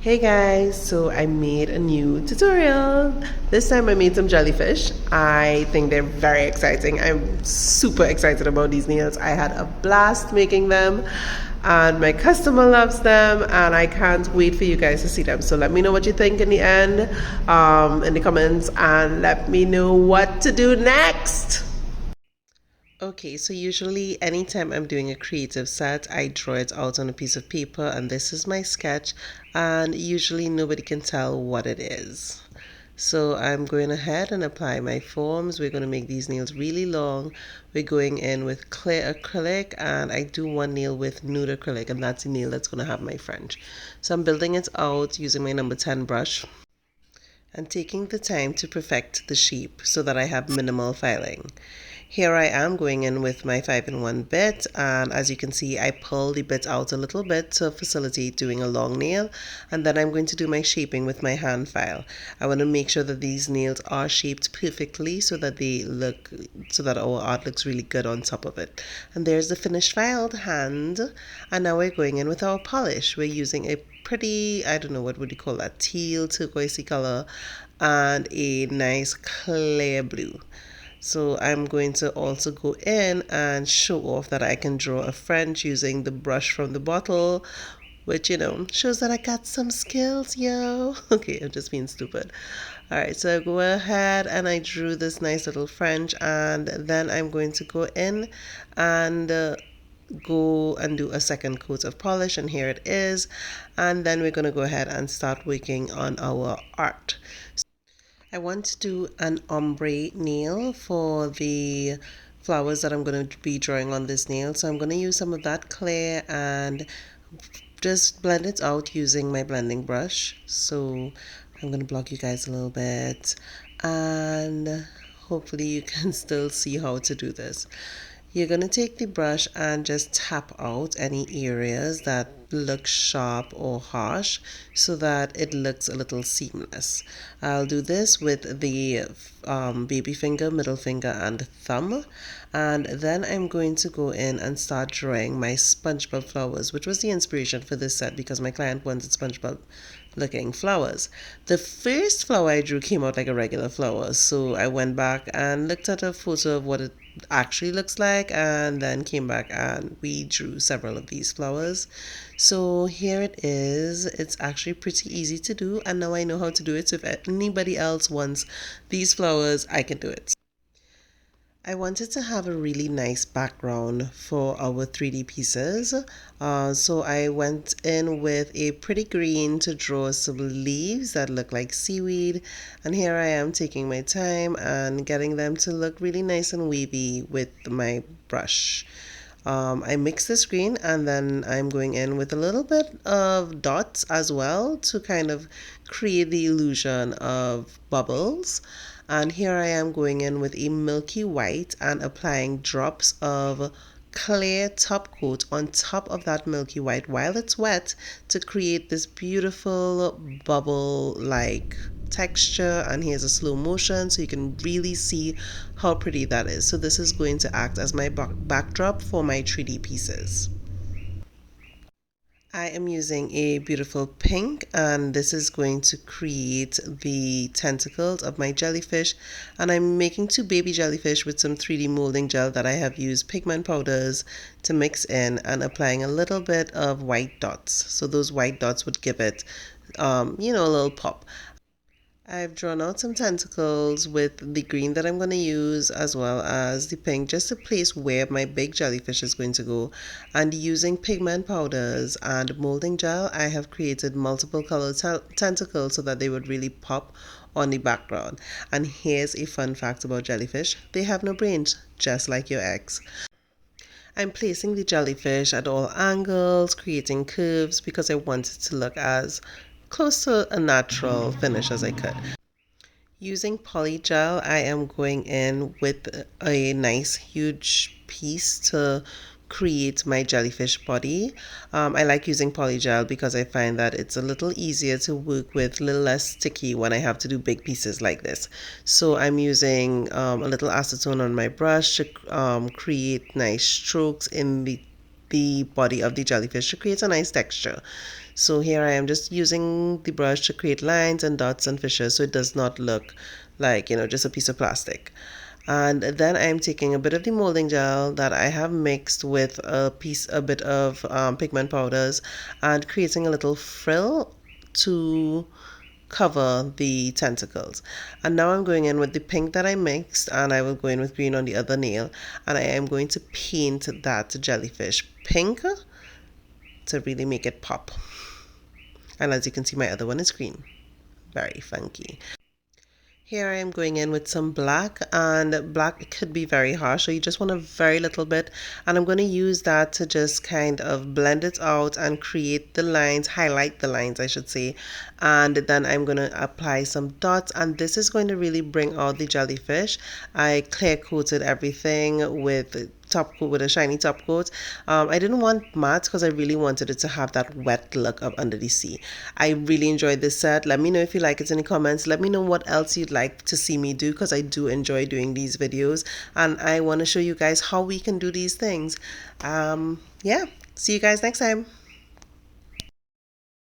Hey guys, so I made a new tutorial. This time I made some jellyfish. I think they're very exciting. I'm super excited about these nails. I had a blast making them and my customer loves them and I can't wait for you guys to see them. So let me know what you think in the end, in the comments, and let me know what to do next. Okay, so usually anytime I'm doing a creative set, I draw it out on a piece of paper and this is my sketch, and usually nobody can tell what it is. So I'm going ahead and apply my forms. We're going to make these nails really long. We're going in with clear acrylic, and I do one nail with nude acrylic, and that's the nail that's going to have my French. So I'm building it out using my number 10 brush and taking the time to perfect the shape so that I have minimal filing. Here I am going in with my 5-in-1 bit, and as you can see I pull the bit out a little bit to facilitate doing a long nail, and then I'm going to do my shaping with my hand file. I want to make sure that these nails are shaped perfectly so that our art looks really good on top of it. And there's the finished filed hand, and now we're going in with our polish. We're using a pretty, I don't know, what would you call that, teal turquoisey color and a nice clear blue. So I'm going to also go in and show off that I can draw a French using the brush from the bottle, which, shows that I got some skills, yo. Okay, I'm just being stupid. All right, so I go ahead and I drew this nice little French, and then I'm going to go in and go and do a second coat of polish, and here it is. And then we're going to go ahead and start working on our art. I want to do an ombre nail for the flowers that I'm going to be drawing on this nail. So I'm going to use some of that clear and just blend it out using my blending brush. So I'm going to block you guys a little bit, and hopefully you can still see how to do this. You're going to take the brush and just tap out any areas that look sharp or harsh so that it looks a little seamless. I'll do this with the baby finger, middle finger, and thumb. And then I'm going to go in and start drawing my SpongeBob flowers, which was the inspiration for this set because my client wanted SpongeBob looking flowers. The first flower I drew came out like a regular flower, so I went back and looked at a photo of what it actually looks like, and then came back and we drew several of these flowers. So here it is. It's actually pretty easy to do, and now I know how to do it. So if anybody else wants these flowers, I can do it. I wanted to have a really nice background for our 3D pieces. So I went in with a pretty green to draw some leaves that look like seaweed. And here I am taking my time and getting them to look really nice and wavy with my brush. I mix this green, and then I'm going in with a little bit of dots as well to kind of create the illusion of bubbles. And here I am going in with a milky white and applying drops of clear top coat on top of that milky white while it's wet to create this beautiful bubble like texture. And here's a slow motion so you can really see how pretty that is. So this is going to act as my backdrop for my 3D pieces. I am using a beautiful pink, and this is going to create the tentacles of my jellyfish, and I'm making two baby jellyfish with some 3D molding gel that I have used pigment powders to mix in and applying a little bit of white dots, so those white dots would give it a little pop. I've drawn out some tentacles with the green that I'm going to use as well as the pink just to place where my big jellyfish is going to go. And using pigment powders and molding gel, I have created multiple color tentacles so that they would really pop on the background. And here's a fun fact about jellyfish: they have no brains, just like your eggs. I'm placing the jellyfish at all angles, creating curves because I want it to look as close to a natural finish as I could. Using polygel, I am going in with a nice huge piece to create my jellyfish body. I like using polygel because I find that it's a little easier to work with, a little less sticky when I have to do big pieces like this. So I'm using a little acetone on my brush to create nice strokes in the the body of the jellyfish to create a nice texture. So here I am just using the brush to create lines and dots and fissures so it does not look like, just a piece of plastic. And then I'm taking a bit of the molding gel that I have mixed with a bit of pigment powders and creating a little frill to cover the tentacles. And now I'm going in with the pink that I mixed, and I will go in with green on the other nail, and I am going to paint that jellyfish pink to really make it pop. And as you can see, my other one is green. Very funky. Here I am going in with some black, and black could be very harsh, so you just want a very little bit, and I'm going to use that to just kind of blend it out and create the lines, highlight the lines I should say, and then I'm going to apply some dots, and this is going to really bring out the jellyfish. I clear coated everything with top coat, with a shiny top coat. I didn't want matte because I really wanted it to have that wet look up under the sea. I really enjoyed this set. Let me know if you like it in the comments. Let me know what else you'd like to see me do, because I do enjoy doing these videos and I want to show you guys how we can do these things. Yeah, see you guys next time.